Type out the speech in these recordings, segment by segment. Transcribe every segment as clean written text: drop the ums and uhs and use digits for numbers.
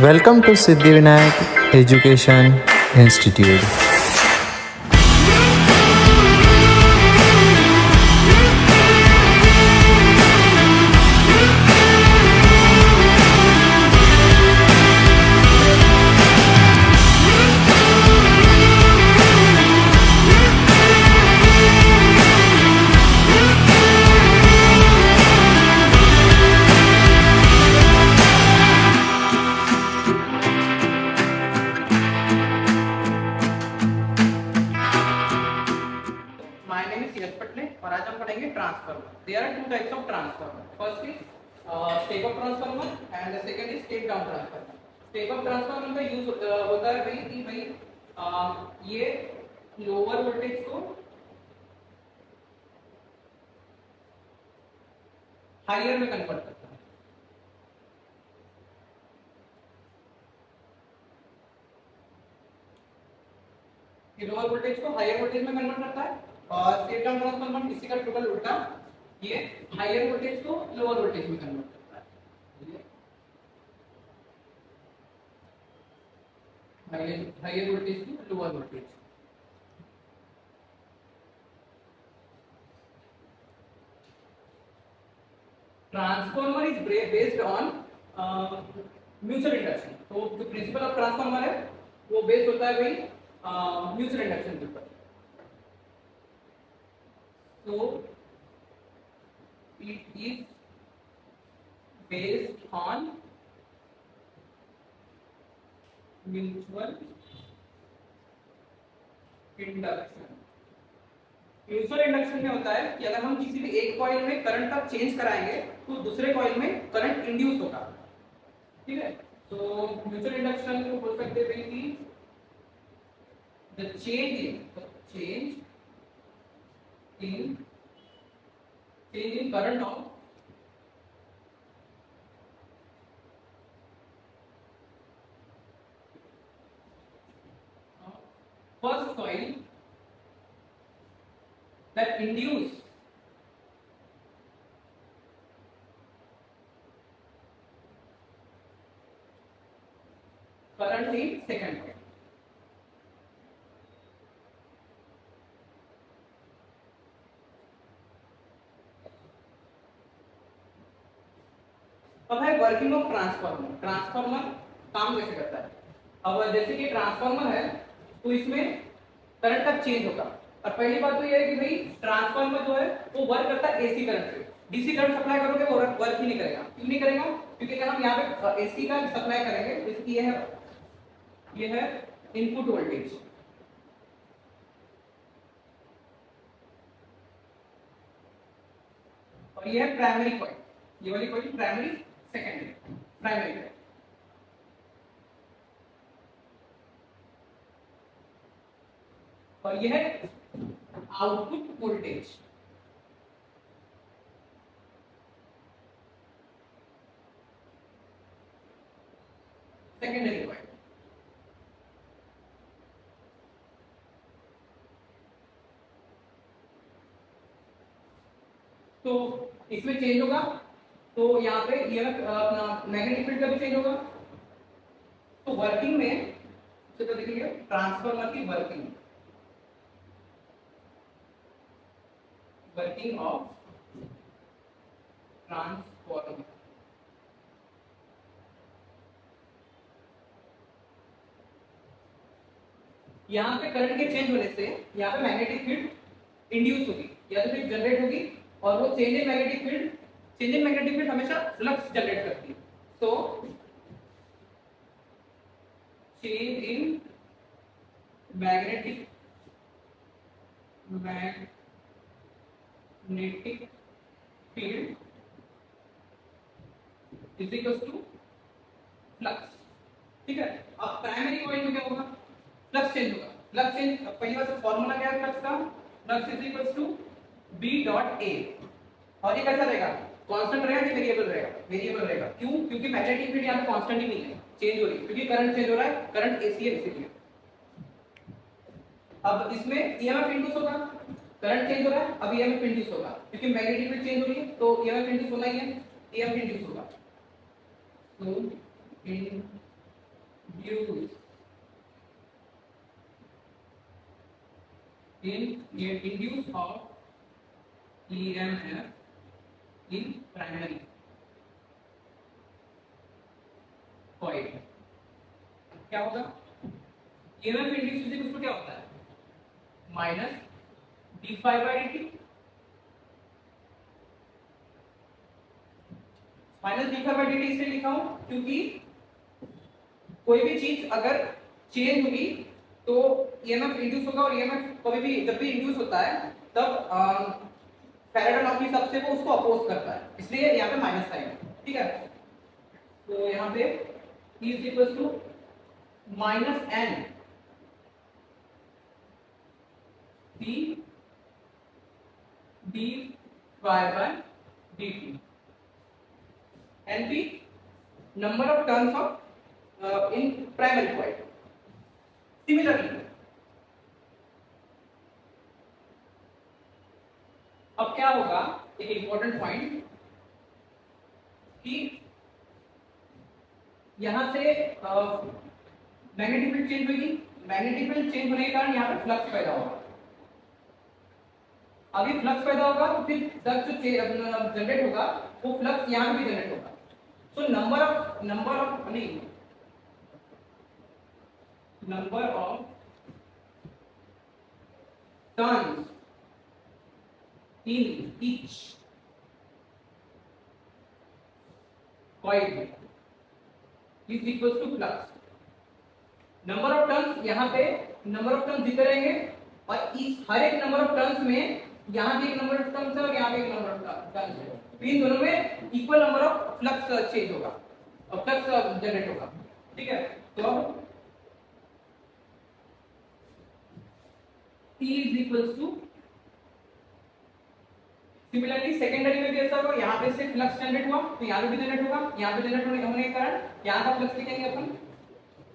Welcome to Siddhivinayak Education Institute. My name is Yash Patle और आज हम पढ़ेंगे transformer. There are two types of transformer. First is step up transformer and the second is step down transformer. Step up transformer का use होता है भाई कि भाई ये लोअर वोल्टेज को हायर में कन्वर्ट करता है. ये लोअर वोल्टेज को हायर वोल्टेज में कन्वर्ट करता है और स्टेप डाउन ट्रांसफार्मर इसी का टोटल उल्टा, ये हायर वोल्टेज को लोअर वोल्टेज में कन्वर्ट करता है. Higher voltage to lower voltage. Transformer is based on mutual induction. तो जो प्रिंसिपल ऑफ ट्रांसफार्मर है वो बेस्ड होता है भाई म्यूचुअल इंडक्शन के ऊपर. So it is based on mutual induction. Mutual induction में होता है कि अगर हम किसी भी एक कॉइल में करंट का चेंज कराएंगे तो दूसरे कॉइल में करंट इंड्यूस होगा. ठीक है, तो म्यूचुअल इंडक्शन को बोल सकते हैं कि the change in current of first coil that induce current in second coil. अब है वर्किंग ऑफ ट्रांसफार्मर. ट्रांसफार्मर काम कैसे करता है. अब जैसे कि ट्रांसफार्मर है तो इसमें करंट का चेंज होगा. और पहली बात तो ये है कि भाई ट्रांसफार्मर जो है वो वर्क करता है एसी करंट से. डीसी करंट सप्लाई करोगे वो वर्क ही नहीं करेगा. क्यों नहीं करेगा? क्योंकि अगर हम यहाँ पे एसी का सप्लाई करेंगे तो इसकी ये है इनपुट वोल्टेज और ये है प्राइमरी कॉइल. ये वाली कॉइल प्राइमरी, सेकेंडरी. प्राइमरी है और यह है आउटपुट वोल्टेज. Secondary coil. तो इसमें चेंज होगा तो यहाँ पे ईएमएफ अपना मैग्नेटिक फील्ड का भी चेंज होगा. तो वर्किंग में तो देखिए ट्रांसफार्मर की वर्किंग ऑफ ट्रांसफार्मर. यहाँ पे करंट के चेंज होने से यहाँ पे मैग्नेटिक फील्ड इंड्यूस होगी या तो फिर जनरेट होगी और वो चेंज इन मैग्नेटिक फील्ड हमेशा फ्लक्स जनरेट करती है. तो change in magnetic field is equal to flux. ठीक है, अब प्राइमरी कॉइल में क्या होगा? फ्लक्स चेंज होगा. फ्लक्स चेंज पहली बात तो फॉर्मूला क्या है फ्लक्स का? Flux is equal to B dot A. और ये कैसा रहेगा? कांस्टेंट रहेगा कि वेरिएबल रहेगा? वेरिएबल रहेगा. क्यों? क्योंकि मैग्नेटिक फील्ड यहाँ पे कांस्टेंट ही नहीं है, चेंज हो रही है क्योंकि करंट चेंज हो रहा है. करंट एसी है इसीलिए. अब इसमें ईएमएफ इंड्यूस होगा. करंट चेंज हो रहा है, अब ईएमएफ इंड्यूस होगा क्योंकि मैग्नेटिक फील्ड चेंज हो रही है तो ईएमएफ इंड्यूस होना ही है. ईएमएफ इंड्यूस होगा. तो इन use in induce of EMF in primary coil। क्या होगा? EMF इंड्यूस फिजिक्स उसको क्या होता है? Minus d phi by d t, minus d phi by d t इसलिए लिखा हूं क्योंकि कोई भी चीज अगर चेंज होगी तो ईएमएफ इंड्यूस होगा, और ईएमएफ कभी भी जब भी इंड्यूस होता है तब फैराडे लॉ के हिसाब से वो उसको अपोज करता है, इसलिए यहाँ पे माइनस साइन है। ठीक है, तो यहाँ पे E is equal to minus N d d Y by d t, N P number of turns of in primary coil. Similarly अब क्या होगा, एक इंपॉर्टेंट पॉइंट कि यहां से मैग्नेटिक फील्ड चेंज होगी, मैग्नेटिक फील्ड चेंज होने के कारण यहां पे फ्लक्स पैदा होगा। अभी फ्लक्स पैदा होगा तो फिर फ्लक्स जो जनरेट होगा वो फ्लक्स यहां भी जनरेट होगा। तो number of turns in each coil is equals to flux। Number of turns यहाँ पे नंबर ऑफ टर्न्स जितने रहेंगे और इस हर एक नंबर ऑफ टर्न्स में यहाँ भी एक नंबर ऑफ टर्न्स है और यहाँ भी एक नंबर ऑफ टर्न्स है, तो इन दोनों में equal number of flux change होगा और फ्लक्स जनरेट होगा। ठीक है, तो अब T is equals to, similarly secondary में भी ऐसा होगा, यहाँ पे से फ्लक्स जनरेट हुआ तो यहाँ पे भी जनरेट होगा, यहाँ पे जनरेट होने के कारण यहाँ का फ्लक्स लिखेंगे अपन,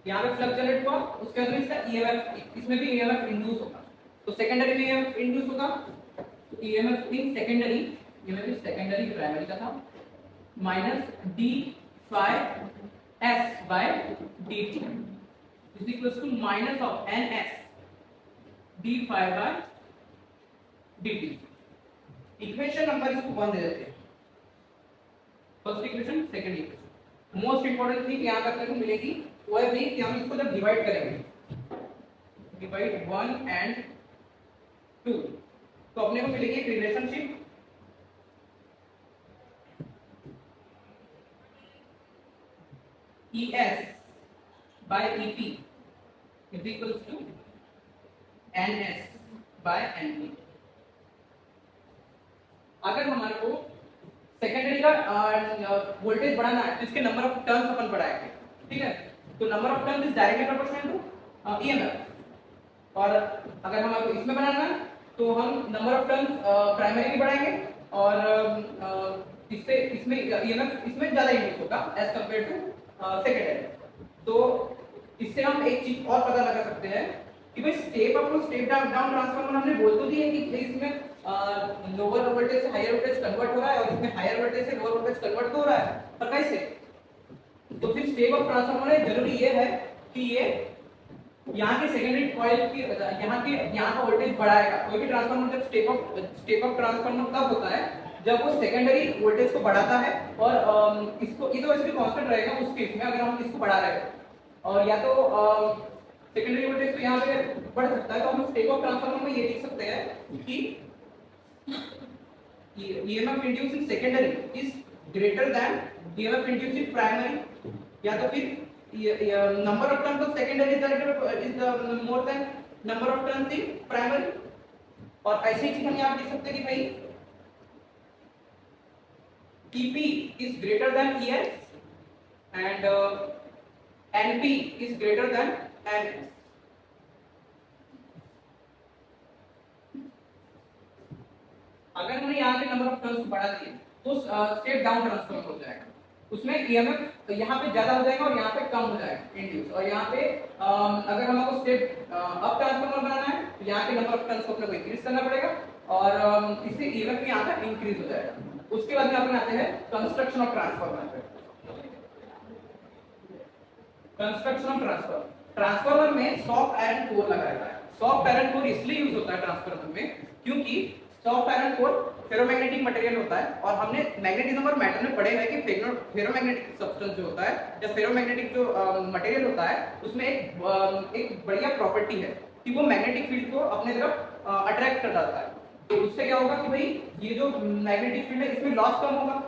यहाँ पे फ्लक्स जनरेट हुआ उसके बाद में इसका ईएमएफ, इसमें भी ईएमएफ इंड्यूस होगा, तो सेकेंडरी में ईएमएफ इंड्यूस होगा, तो ईएमएफ इन सेकेंडरी, ये भी सेकेंडरी प्राइमरी का था, minus d phi S by d t is equal to minus of N S d phi by d t. Equation number इसको 1 दे देते हैं, first equation, second equation. Most important thing यहां करने को मिलेगी वो है कि हम इसको जब डिवाइड करेंगे, डिवाइड 1 एंड 2, तो अपने को मिलेगी एक relationship ES by EP is equals to NS by NP। अगर हमारे को सेकेंडरी का वोल्टेज बढ़ाना है तो इसके नंबर ऑफ टर्न्स अपन बढ़ाएंगे। ठीक है, तो number of turns is directly proportional to EMF, और अगर हमारे को इसमें बनाना है तो हम नंबर ऑफ टर्न्स प्राइमरी की बढ़ाएंगे और इससे इसमें ईएमएफ इसमें ज्यादा इंड्यूस होगा एज कंपेयर टू सेकेंडरी। तो इससे हम एक चीज और पता लगा सकते हैं कि भाई स्टेप अप और स्टेप डाउन ट्रांसफार्मर हमने बोल तो दिए कि इसमें लोअर वोल्टेज से हायर वोल्टेज कन्वर्ट हो रहा है और इसमें हायर वोल्टेज से लोअर वोल्टेज कन्वर्ट हो रहा है, पर कैसे? तो फिर स्टेप अप ट्रांसफार्मर में जरूरी ये है कि ये यहाँ के सेकेंडरी कॉइल की यहाँ का वोल्टेज बढ़ाएगा। कोई भी ट्रांसफार्मर जब स्टेप अप ट्रांसफार्मर कब होता है? जब वो सेकेंडरी वोल्टेज को बढ़ाता है और इसको ये तो वैसे भी कांस्टेंट रहेगा उस केस में अगर हम इसको बढ़ा रहे हैं, और या तो सेकेंडरी वोल्टेज तो यहाँ पे बढ़ सकता है, तो हम स्टेप अप ट्रांसफार्मर में ये लिख सकते हैं कि EMF induced in secondary is greater than EMF induced in primary, या तो फिर number of turns of secondary is the more than number of turns in primary। और ऐसी चीज हम यहाँ लिख सकते हैं कि भाई EP is greater than ES and NP is greater than NS। अगर हमने यहाँ के नंबर ऑफ टर्न्स बढ़ा दिए तो स्टेप डाउन ट्रांसफार्मर हो जाएगा, उसमें ईएमएफ यहाँ पे ज्यादा हो जाएगा और यहाँ पे कम हो जाएगा इंड्यूस, और यहाँ पे अगर हमको स्टेप अप ट्रांसफार्मर बनाना है तो यहाँ के नंबर ऑफ टर्न्स को अपने को इंक्रीज करना पड़ेगा और इससे ईएमएफ यहाँ का इंक्रीज हो जाएगा। उसके बाद में अपन आते हैं कंस्ट्रक्शन ऑफ ट्रांसफार्मर पे। कंस्ट्रक्शन ऑफ ट्रांसफार्मर, ट्रांसफार्मर में सॉफ्ट आयरन कोर लगा रहता है। सॉफ्ट आयरन कोर इसलिए यूज होता है ट्रांसफार्मर में क्योंकि soft iron core ferromagnetic material होता है, और हमने मैग्नेटिज्म और मैटर में पढ़े हैं कि फेरोमैग्नेटिक सब्सटेंस जो होता है या फेरोमैग्नेटिक जो मटेरियल होता है उसमें एक बढ़िया प्रॉपर्टी है कि वो मैग्नेटिक फील्ड को अपने तरफ अट्रैक्ट कर डालता है। तो उससे क्या होगा कि भाई ये जो मैग्नेटिक फील्ड है इसमें लॉस कम होगा,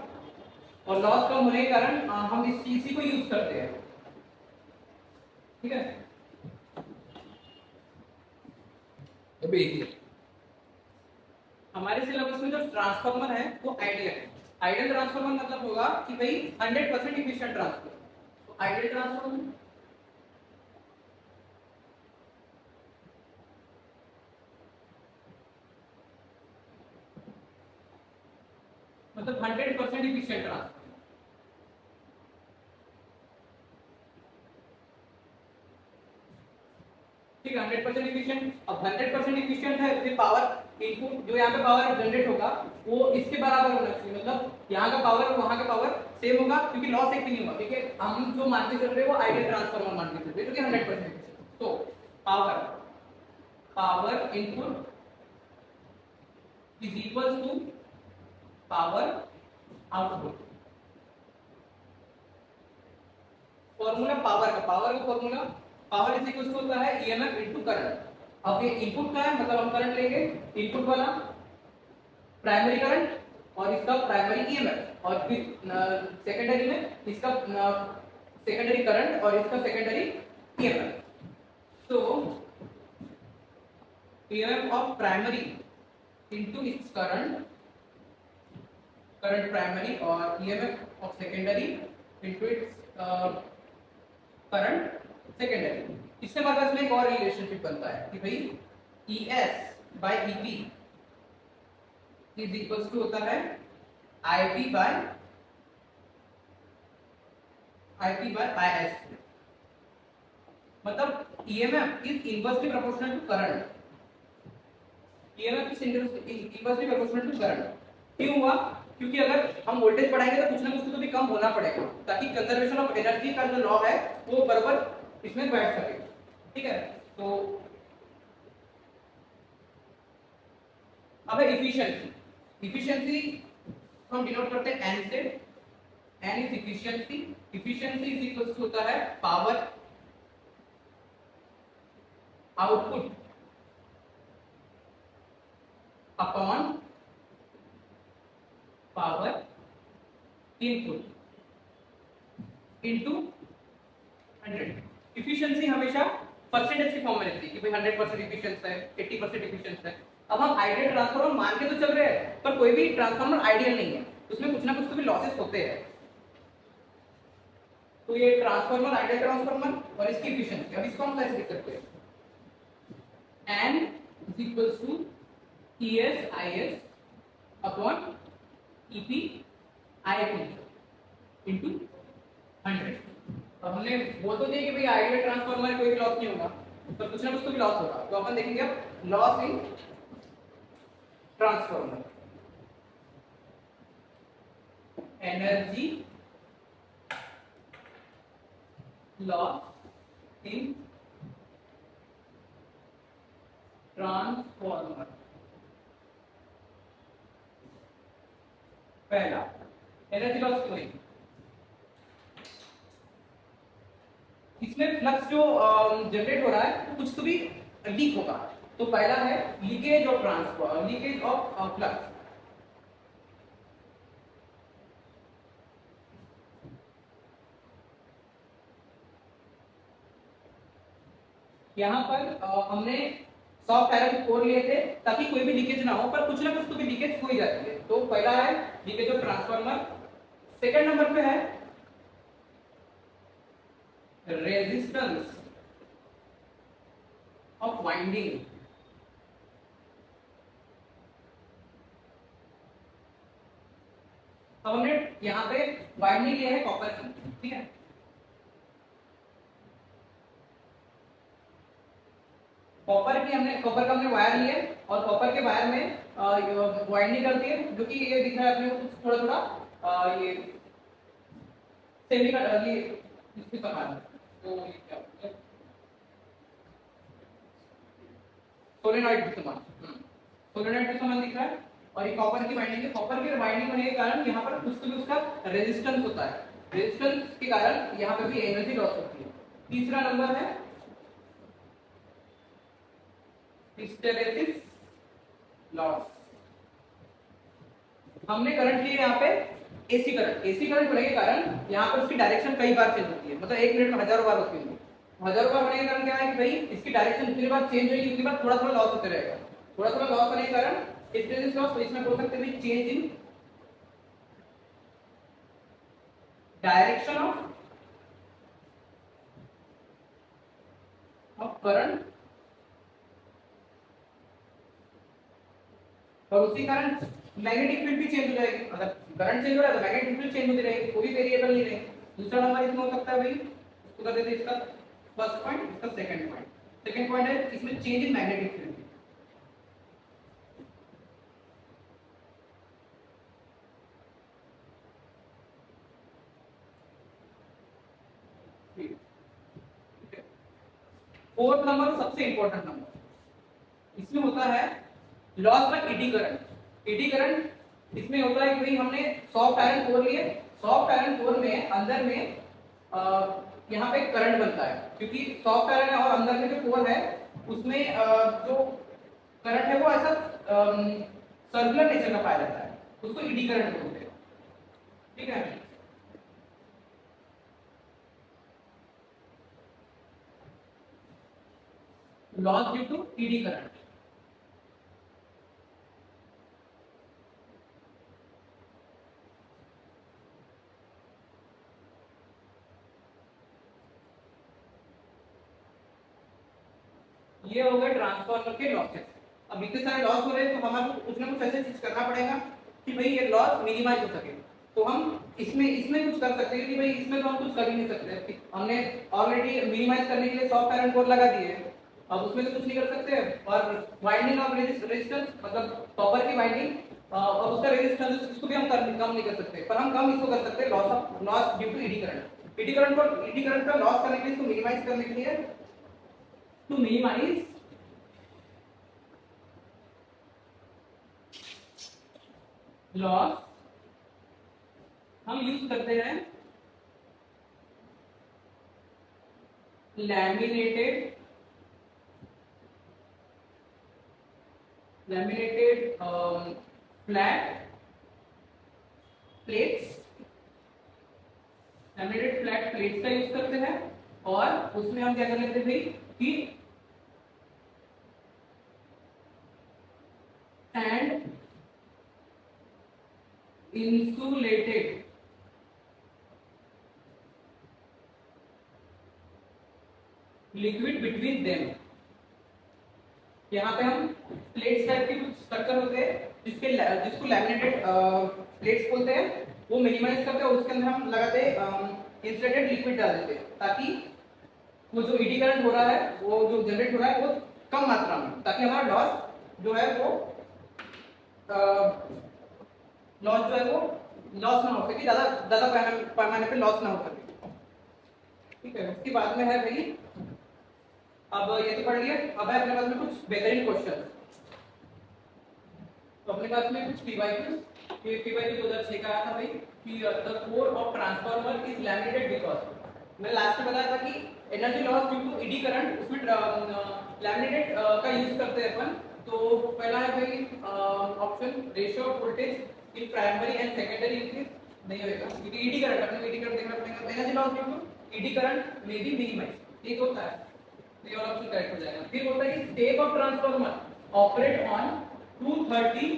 और लॉस कम होने के कारण हम इसी को यूज करते हैं। ठीक है, तो देखिए हमारे सिलेबस में जो ट्रांसफार्मर है वो आइडियल है। आइडियल ट्रांसफार्मर मतलब होगा कि भाई 100% इफिशिएंट ट्रांसफर। तो आइडियल ट्रांसफार्मर मतलब 100% इफिशिएंट ट्रांसफर। ठीक है, 100% इफिशिएंट। अब 100% इफिशिएंट है तो पावर इनपुट जो यहाँ पे पावर जनरेट होगा वो इसके बराबर होना चाहिए, मतलब यहाँ का पावर और वहाँ का पावर सेम होगा क्योंकि लॉस एक भी नहीं होगा। ठीक है, हम जो मान के चल रहे हैं वो आइडियल ट्रांसफार्मर मान के चल रहे हैं जो कि 100% इफिशिएंट। तो power input is equal to power output. Formula power का formula power is equal to होता है ईएमएफ इनटू करंट। अब ये इनपुट का है मतलब हम करंट लेंगे इनपुट वाला प्राइमरी करंट और इसका प्राइमरी ईएमएफ, और फिर सेकेंडरी में इसका सेकेंडरी करंट और इसका सेकेंडरी ईएमएफ। तो EMF of primary into its current primary और EMF of secondary into its current secondary. इससे हमारे पास में एक और रिलेशनशिप बनता है कि भाई ES by EP is equal to होता है IP बाय IS। मतलब EMF is inversely proportional to current. EMF is inversely proportional to current. क्यों हुआ? क्योंकि अगर हम वोल्टेज बढ़ाएंगे तो कुछ ना कुछ तो भी कम होना पड़ेगा ताकि कंजर्वेशन ऑफ एनर्जी का जो लॉ है वो बराबर इसमें बैठ सके। ठीक है, तो अब है इफिशिएंसी हम डिनोट करते हैं N से। N is efficiency is equal to होता है power output upon power input into 100। Efficiency हमेशा परसेंटेज की फॉर्म में रहती है कि भाई 100% इफिशिएंट है, 80% इफिशिएंट है। अब हम आइडियल ट्रांसफार्मर मान के तो चल रहे हैं पर कोई भी ट्रांसफार्मर आइडियल नहीं है, उसमें कुछ ना कुछ तो भी लॉसेस होते हैं। तो ये ट्रांसफार्मर आइडियल ट्रांसफार्मर और इसकी इफिशिएंसी, अब इसको हम कैसे लिख सकते हैं? N is equals to ES IS अपॉन EP IP into 100। अब हमने बोल तो दिया कि भाई आइडियल ट्रांसफार्मर कोई भी लॉस नहीं होगा तो कुछ ना कुछ तो भी लॉस होगा। तो अपन देखेंगे अब loss in transformer, energy loss in transformer. पहला एनर्जी लॉस क्यों? इसमें फ्लक्स जो जनरेट हो रहा है तो कुछ तो भी लीक होगा। तो पहला है leakage of transfer, leakage of flux. यहाँ पर हमने सॉफ्ट आयरन कोर लिए थे ताकि कोई भी लीकेज ना हो, पर कुछ ना कुछ तो भी लीकेज हो ही जाती है। तो पहला है leakage of transformer. Second number पे है रेजिस्टेंस ऑफ वाइंडिंग। अब हमने यहाँ पे वाइंडिंग लिया है कॉपर की, ठीक है। कॉपर का हमने वायर लिया और कॉपर के वायर में वाइंडिंग कर दी है, जो कि ये दिख रहा है अपने को कुछ थोड़ा थोड़ा ये सेमी ये इसके समान। तो ये क्या होता है सोलेनॉइड के समान, सोलेनॉइड के समान दिख रहा है। और ये कॉपर की बाइंडिंग है, कॉपर की बाइंडिंग होने के कारण यहाँ पर कुछ तो भी उसका रेजिस्टेंस होता है, रेजिस्टेंस के कारण यहाँ पर भी एनर्जी लॉस होती है। तीसरा नंबर है हिस्टेरेसिस लॉस। हमने करंट लिया यहाँ पे एसी करंट, एसी करंट होने के कारण यहाँ पर उसकी डायरेक्शन कई बार चेंज होती है, मतलब 1 मिनट में हजारों बार होती है। हजारों बार होने के कारण क्या है कि भाई इसकी डायरेक्शन जितनी बार चेंज होगी उतनी बार थोड़ा थोड़ा लॉस होते रहेगा, थोड़ा थोड़ा लॉस होने के कारण हिस्टेरेसिस लॉस। तो इसमें बोल सकते हैं भाई change in direction of current, और उसी कारण मैग्नेटिक फील्ड भी चेंज हो जाएगी। अगर करंट चेंज हो रहा है तो मैग्नेटिक फील्ड चेंज होती रहेगी, कोई वेरिएबल नहीं रहेगी। दूसरा नंबर इसमें हो सकता है भाई, इसको कर देते हैं इसका फर्स्ट पॉइंट, इसका सेकंड पॉइंट। सेकंड पॉइंट है इसमें change in magnetic field. Fourth number सबसे इंपॉर्टेंट नंबर, इसमें होता है loss by AD current. Eddy current इसमें होता है कि भाई हमने सॉफ्ट आयरन कोर लिए, सॉफ्ट आयरन कोर में अंदर में यहाँ पे करंट बनता है, क्योंकि सॉफ्ट आयरन और अंदर में जो कोर है उसमें जो करंट है वो ऐसा सर्कुलर नेचर का पाया जाता है, उसको एडी करंट बोलते हैं। ठीक है, loss due to eddy current. ये हो गए ट्रांसफार्मर के लॉसेस। अब इतने सारे लॉस हो रहे हैं तो हमारे कुछ ना कुछ ऐसे चीज करना पड़ेगा कि भाई ये लॉस मिनिमाइज हो सके। तो हम इसमें कुछ कर सकते हैं कि भाई इसमें तो हम कुछ कर ही नहीं सकते, हमने ऑलरेडी मिनिमाइज करने के लिए सॉफ्ट आयरन कोर लगा दिए हैं, अब उसमें तो कुछ नहीं कर सकते। और वाइंडिंग ऑफ रेजिस्टेंस मतलब कॉपर की वाइंडिंग और उसका रेजिस्टेंस इसको भी हम कम नहीं कर सकते, पर हम कम इसको कर सकते हैं loss due to eddy current. Eddy current का लॉस करने के लिए, इसको मिनिमाइज करने के लिए, to minimize loss हम यूज करते हैं laminated flat plates, laminated flat plates का यूज करते हैं। और उसमें हम क्या कर लेते हैं भाई कि and insulated liquid between them। यहाँ पे हम प्लेट्स टाइप के कुछ स्ट्रक्चर होते हैं जिसको लैमिनेटेड प्लेट्स बोलते हैं, वो मिनिमाइज करते हैं और उसके अंदर हम लगाते इंसुलेटेड लिक्विड डाल देते हैं, ताकि वो जो एडी करंट हो रहा है, वो जो जनरेट हो रहा है वो कम मात्रा में, ताकि हमारा लॉस जो है वो लॉस जो है वो लॉस ना हो सके, ज्यादा पैमाने पे लॉस ना हो सके। ठीक है, उसके बाद में है भाई, अब ये तो पढ़ लिया, अब है अपने पास में कुछ बेहतरीन क्वेश्चन। तो अपने पास में कुछ पीवाईक्यू 2006 का आया था भाई कि the core of transformer is laminated because, मैं लास्ट में बताया था कि energy loss due to eddy current, उसमें लैमिनेटेड का यूज करते हैं अपन। तो पहला है भाई option ratio of voltage in primary and secondary increase नहीं होगा, क्योंकि एडी करंट, अपने एडी करंट देखना पड़ेगा, energy loss due to eddy current में भी मिनिमाइज, ठीक होता है, ये वाला ऑप्शन करेक्ट हो जाएगा। फिर बोलता है कि step of transformer operate on 230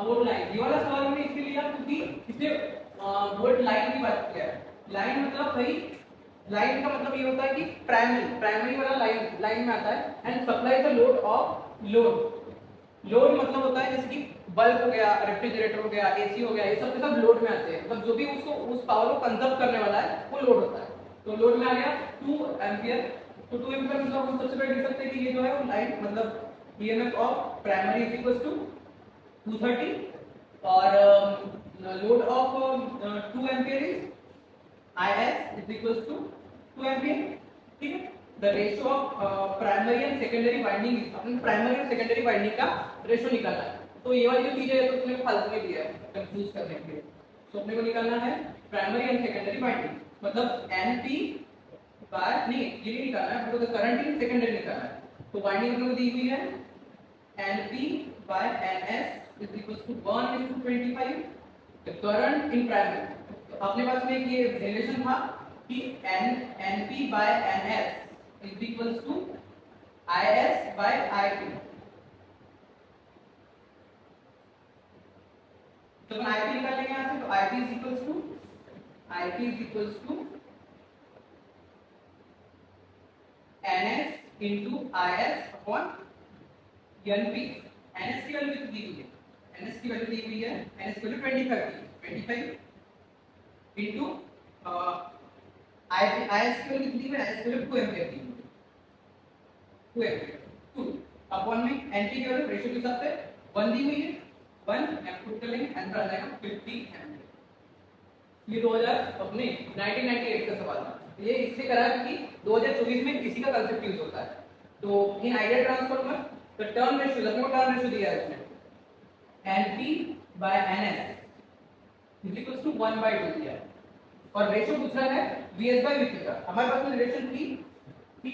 volt line. ये वाला सवाल हमने इसलिए लिया क्योंकि इसमें वोल्ट लाइन की बात किया है। लाइन मतलब भाई, लाइन का मतलब ये होता है कि प्राइमरी वाला लाइन में आता है। And supply the load of load मतलब होता है जैसे कि बल्ब हो गया, रेफ्रिजरेटर हो गया, एसी हो गया, ये सब लोड में आते हैं, मतलब जो भी उसको उस पावर को कंजर्व करने वाला है वो लोड होता है। तो लोड में आ गया 2 एंपियर, तो 2 एंपियर मतलब हम सबसे पहले लिख सकते हैं कि ये जो है वो लाइन मतलब EMF of primary is equal to 230 और load of 2 ampere is IS is equal to 2 ampere. The ratio of primary and secondary winding, अपने प्राइमरी और सेकेंडरी वाइंडिंग का रेशियो निकालना है। तो ये वाली जो चीजें है तो तुमने फालतू में दिया है कंफ्यूज करने के लिए। तो अपने को निकालना है प्राइमरी एंड सेकेंडरी वाइंडिंग, मतलब एनपी बाय, नहीं ये नहीं निकालना है, हमको करंट इन सेकेंडरी निकालना है। तो वाइंडिंग हमको दी हुई है NP by NS is equal to 1:25, the current in primary. तो अपने पास में ये रिलेशन था कि NP by NS is equal to IS by IP. तो हम आईपी निकाल लेंगे यहां से, तो IP is equal to NS into IS upon NP. NS की वैल्यू कितनी दी हुई है, एनएस की वैल्यू दी हुई है, एनएस की वैल्यू 25 इनटू आईपी, आईएस की वैल्यू कितनी है, आईएस की वैल्यू 2 एम्पीयर दी हुई है, 2 एम्पीयर 2 अपॉन में एनपी की वैल्यू रेशियो के हिसाब से 1 दी हुई है, 1 पुट कर लेंगे, आंसर आ जाएगा 50 एम्पीयर। ये 2000 अपने 1998 का सवाल था। ये इससे करा कि 2024 में इसी का कांसेप्ट यूज होता है। तो इन आइडियल ट्रांसफार्मर तो टर्न रेशियो, लगभग टर्न रेशियो दिया है इसमें NP by NS is equal to 1/2 दिया है, और रेशियो पूछ रहा है वीएस बाय वीपी का। हमारे पास में रिलेशन थी कि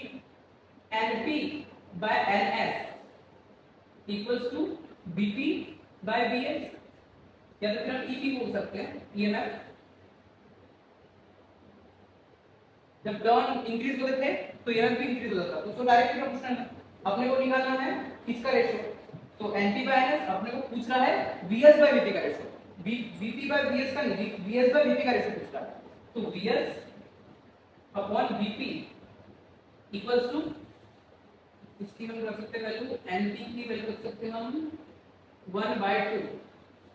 NP by NS equals to BP by BS, या तो फिर हम ईपी बोल सकते हैं, ईएमएफ। जब टर्न इंक्रीज होते थे तो ईएमएफ भी इंक्रीज होता था, तो उसको डायरेक्टली प्रोपोर्शनल है। अपने को निकालना है किसका रेशियो, तो एनपी बाय एनएस अपने को पूछ रहा है वीएस बाय वीपी का रेशियो, वीपी बाय वीएस का नहीं, वीएस बाय वीपी का रेशियो पूछ रहा है। तो VS upon VP equals to, इसकी हम रख सकते हैं वैल्यू, एनपी की वैल्यू रख सकते हैं हम 1/2।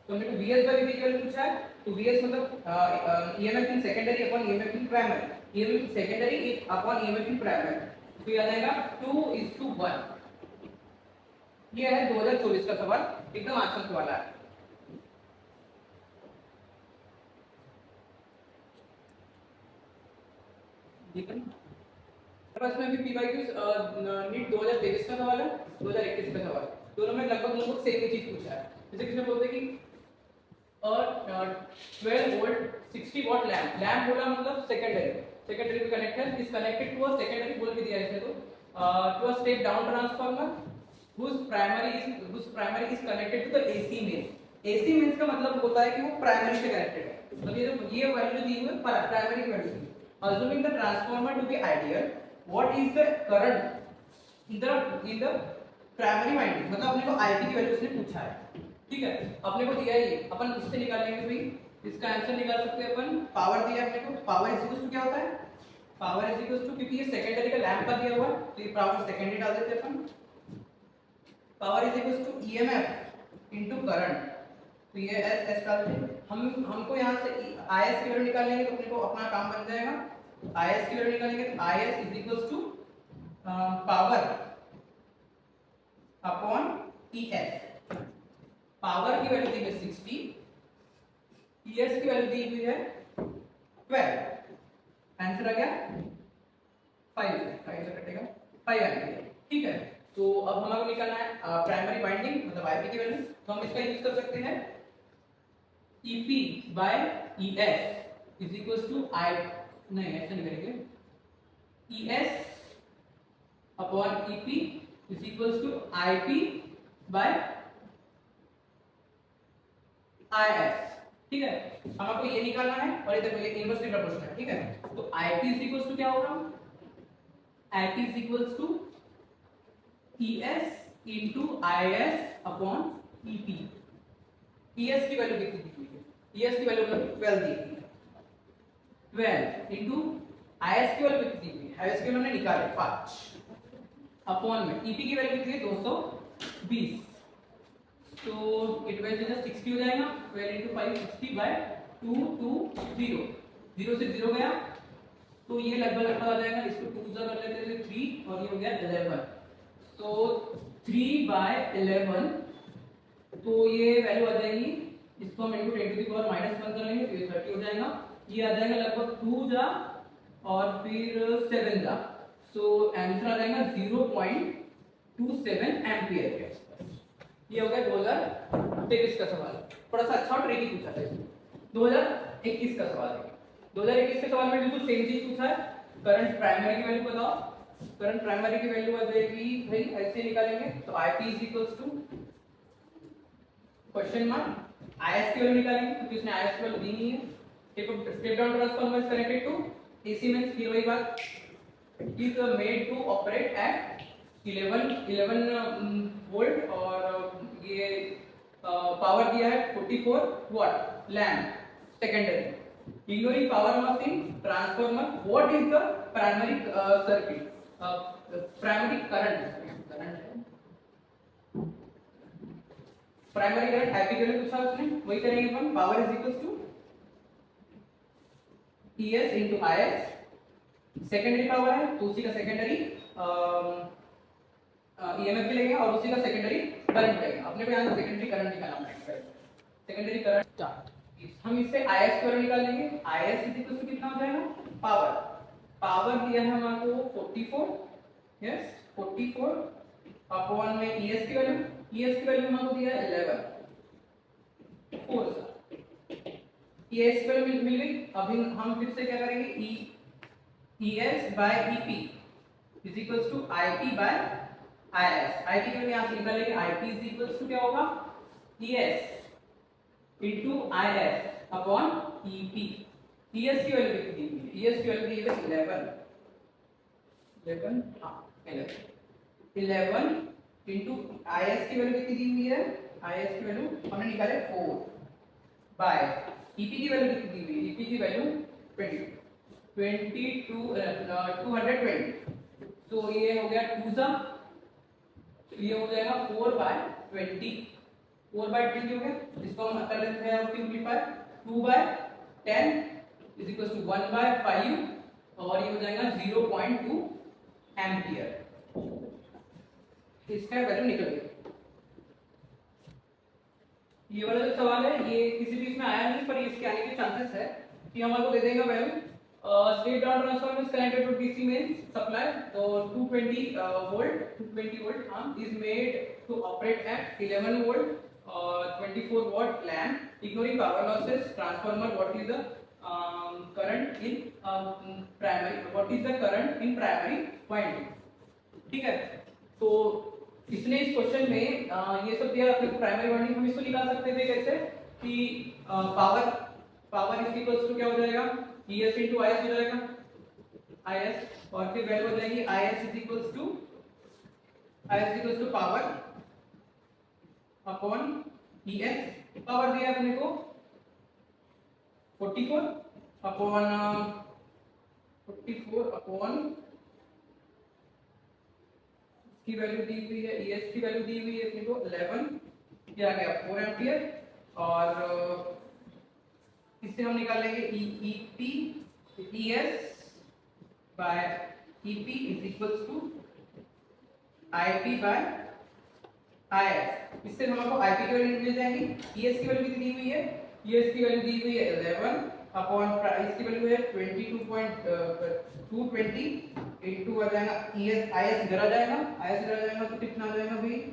तो हमने वीएस बाय वीपी की वैल्यू पूछा है, तो वीएस मतलब EMF in secondary upon EMF in primary, EMF in secondary upon EMF in primary, तो ये आ जाएगा 2:1। ये है 2024 का सवाल, एकदम आसान सवाल है। ठीक है, बस में भी पीवाईक्यूज नीट 2023 का सवाल है, 2021 का सवाल, दोनों में लगभग सेम ही चीज पूछा है। जैसे किसने बोलते हैं कि और 12 वोल्ट 60 वाट लैंप, लैंप बोला मतलब सेकेंडरी पे कनेक्ट है, is connected to a secondary बोल भी दिया है इसे, तो to a step down transformer whose primary is connected to the AC mains। AC mains का मतलब होता है कि वो प्राइमरी से कनेक्टेड है, मतलब ये वैल्यू दी हुई है प्राइमरी की value. assuming the transformer to be ideal, what is the current in the primary winding, मतलब अपने को IP की वैल्यू उसने पूछा है। ठीक है, अपने को दिया है ये, अपन उससे निकाल लेंगे भाई, इसका आंसर निकाल सकते हैं अपन। पावर दिया अपने को, पावर इज इक्वल टू क्या होता है, पावर इज इक्वल टू, क्योंकि ये सेकेंडरी का लैंप का दिया हुआ है तो ये पावर सेकेंडरी डाल देते हैं अपन। Power is equal to EMF into current, तो ये एस डाल देंगे हम। हमको यहाँ से आईएस की वैल्यू निकाल लेंगे तो अपने को अपना काम बन जाएगा। आईएस की वैल्यू निकालेंगे तो IS is equal to power upon ES. Power की वैल्यू दी है 60, ईएस की वैल्यू दी हुई है 12, आंसर आ गया 5 से कटेगा 5 एम्पीयर। ठीक है, तो अब हमारे निकालना है प्राइमरी वाइंडिंग मतलब आईपी की वैल्यू, तो हम इसका यूज कर सकते हैं EP by ES is equal to I, नहीं ऐसा नहीं करेंगे, ES upon EP is equal to IP by IS. ठीक है, हम आपको ये निकालना है और इधर ये इनवर्सली प्रोपोर्शनल है। ठीक है, तो आईपी इज इक्वल टू क्या होगा, IP is equal to ES into IS अपॉन EP। ES की वैल्यू कितनी दी हुई है, ES की वैल्यू 12 दी हुई है, 12 into IS की वैल्यू कितनी दी हुई है, IS की वैल्यू हमने निकाले 5 अपॉन में EP की वैल्यू कितनी है 220, तो ये 12 से 60 हो जाएगा, 12 into 5 60 by 220, 0 से 0 गया तो ये लगभग आ जाएगा, इसको 2 से कर लेते हैं 3 और ये हो गया 11, तो 3/11, तो ये वैल्यू आ जाएगी, इसको हम इनटू 10 टू द पावर -1 कर लेंगे तो ये 30 हो जाएगा। ये आ जाएगा लगभग 2 जा और फिर 7 जा सो आंसर आ जाएगा 0.27 एम्पियर के आसपास। ये हो गया 2023 का सवाल। थोड़ा सा अच्छा और ट्रिकी पूछा था इसमें। 2021 का सवाल है। 2021 के सवाल में बिल्कुल सेम चीज पूछा है। करंट प्राइमरी की वैल्यू बताओ। करंट प्राइमरी की वैल्यू आ जाएगी भाई ऐसे निकालेंगे तो IP is equals to question mark IS की वैल्यू निकालेंगे क्योंकि उसने IS की वैल्यू दी नहीं है। Step down transformer is connected to AC means फिर वही बात is made to operate at 11 volt और ये पावर दिया है 44 watt lamp secondary. Ignoring power loss in transformer, what is the primary circuit? Primary current. Primary current IP की value पूछा उसने, वही करेंगे अपन। Power is equals to ES into IS। Secondary power है तो उसी का सेकेंडरी EMF भी लगेगा और उसी का सेकेंडरी करंट लगेगा। अपने को यहाँ सेकेंडरी करंट निकालना पड़ेगा। Secondary current start. हम इससे IS की वैल्यू निकालेंगे। IS इज इक्वल टू कितना हो जाएगा? पावर। पावर दिया है हमको 44, यस 44 अपॉन में ES की वैल्यू। ES की वैल्यू हमको दिया है 11 4 ES की वैल्यू मिल गई। अभी हम फिर से क्या करेंगे ES by EP is equals to IP by IS। IP की वैल्यू यहाँ से निकालेंगे। IP is equals to क्या होगा? ES into IS upon EP। ES की वैल्यू कितनी दी हुई है? ES की वैल्यू दी है 11 हाँ 11 into IS की वैल्यू कितनी दी हुई है? IS की वैल्यू हमने निकाले 4 by EP की वैल्यू कितनी दी हुई है? EP की वैल्यू 220। तो ये हो गया 2 सा, ये हो जाएगा 4/20। 4/20 हो गया। इसको हम कर लेते हैं और सिंपलीफाई 2/10 इज इक्वल टू 1/5 और ये हो जाएगा 0.2 एम्पियर। इसका वैल्यू निकल गया। ये वाला जो सवाल है ये किसी भी इसमें आया नहीं पर इसके आने के चांसेस है कि हमारे को दे देगा value. Step down transformer is connected to DC main supply तो 220 volt is made to operate at 11 volt 24 watt lamp। Ignoring power losses transformer, what is the current in primary winding। ठीक है। तो इसने इस क्वेश्चन में ये सब दिया अपने को प्राइमरी वाइंडिंग। हम इसको निकाल सकते थे कैसे कि पावर इज इक्वल्स टू क्या हो जाएगा? ES into IS हो जाएगा IS और फिर वैल्यू हो जाएगी IS is equals to power upon ES। Power दिया अपने को 44 अपॉन की वैल्यू दी हुई है। ES की वैल्यू दी हुई है अपने को 11, ये आ गया 4 एम्पियर और इससे हम निकालेंगे ES by EP is equals to IP by IS। इससे हमको IP की वैल्यू मिल जाएगी। ES की वैल्यू कितनी दी हुई है? ES की वैल्यू दी हुई है 11 अपॉन इसकी वैल्यू है 220 इनटू आ जाएगा IS इधर आ जाएगा तो कितना आ जाएगा भाई?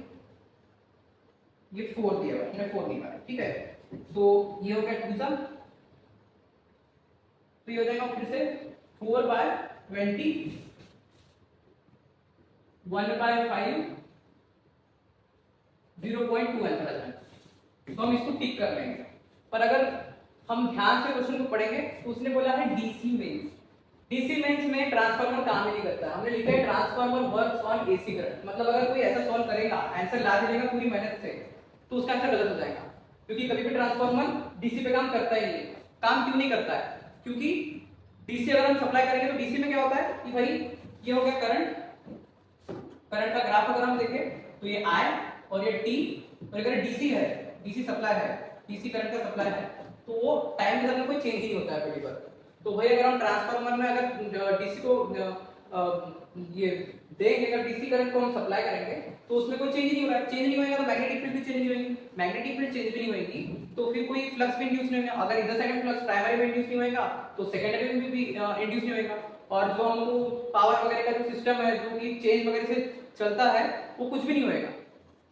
ये 4 दिया हुआ है, हमने 4 निकाला। ठीक है तो ये हो गया 2 सा, तो ये हो जाएगा फिर से 4/20 1/5 0.2 आंसर आ जाएगा। तो हम इसको टिक कर लेंगे। पर अगर हम ध्यान से क्वेश्चन को पढ़ेंगे तो उसने बोला है DC मेंस में ट्रांसफार्मर काम ही नहीं करता। हमने लिखा है transformer works on AC current. मतलब अगर कोई ऐसा सॉल्व करेगा आंसर ला देगा पूरी मेहनत से तो उसका आंसर गलत हो जाएगा क्योंकि कभी भी ट्रांसफार्मर DC पे काम करता ही नहीं। काम क्यों नहीं करता है? क्योंकि DC अगर हम सप्लाई करेंगे तो DC में क्या होता है कि भाई ये हो गया करंट का ग्राफ अगर हम देखें तो ये I और ये T और अगर DC है, DC सप्लाई है, DC करंट का सप्लाई है तो वो टाइम के साथ में कोई चेंज नहीं होता है पहली बार। तो भाई अगर हम ट्रांसफार्मर में अगर DC को ये देंगे, अगर DC करंट को हम सप्लाई करेंगे तो उसमें कोई चेंज नहीं हो रहा है। चेंज नहीं होएगा तो मैग्नेटिक फील्ड भी चेंज नहीं होगी। मैग्नेटिक फील्ड चेंज भी नहीं होगी तो फिर कोई फ्लक्स भी इंड्यूस नहीं होगा। अगर इधर साइड में फ्लक्स प्राइमरी में इंड्यूस नहीं होगा तो सेकेंडरी में भी इंड्यूस नहीं होगा और जो हमको पावर वगैरह का जो सिस्टम है जो कि चेंज वगैरह से चलता है वो कुछ भी नहीं होएगा।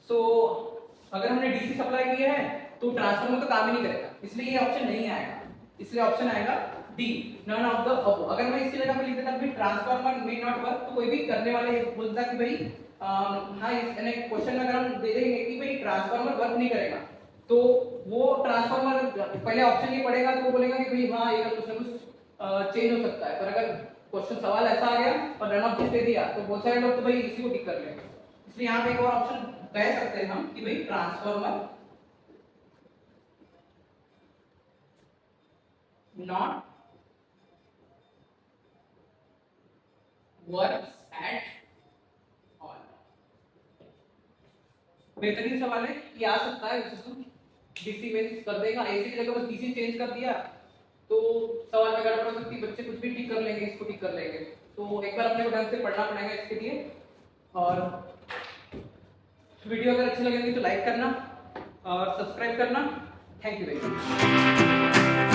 सो अगर हमने डीसी सप्लाई किया है तो ट्रांसफार्मर तो काम ही नहीं करेगा, इसलिए ये ऑप्शन नहीं आएगा। इसलिए ऑप्शन आएगा D, none of the above. अगर मैं इसकी जगह पे लिख देता कि ट्रांसफार्मर मे नॉट वर्क, तो कोई भी करने वाले बोलता कि भाई हाँ इसने क्वेश्चन में अगर हम दे देंगे कि भाई ट्रांसफार्मर वर्क नहीं करेगा, तो वो ट्रांसफार्मर पहले ऑप्शन ये पड़ेगा तो वो बोलेगा कि भाई हाँ ये कुछ ना कुछ चेंज हो सकता है। पर अगर क्वेश्चन सवाल ऐसा आ गया और रन ऑफ दिस दे दिया तो बहुत सारे लोग तो भाई इसी को टिक कर लेंगे। इसलिए यहाँ पे एक और ऑप्शन कह सकते हैं हम कि भाई transformer not works at all. बेहतरीन सवाल है, ये आ सकता है सिस्टम डीसी में कर देगा, एसी की जगह बस डीसी चेंज कर दिया तो सवाल में गड़बड़ हो सकती है, बच्चे कुछ भी टिक कर लेंगे, इसको टिक कर लेंगे। तो एक बार अपने को ढंग से पढ़ना पड़ेगा इसके लिए। और वीडियो अगर अच्छी लगेगी तो लाइक करना और सब्सक्राइब करना। Thank you very much.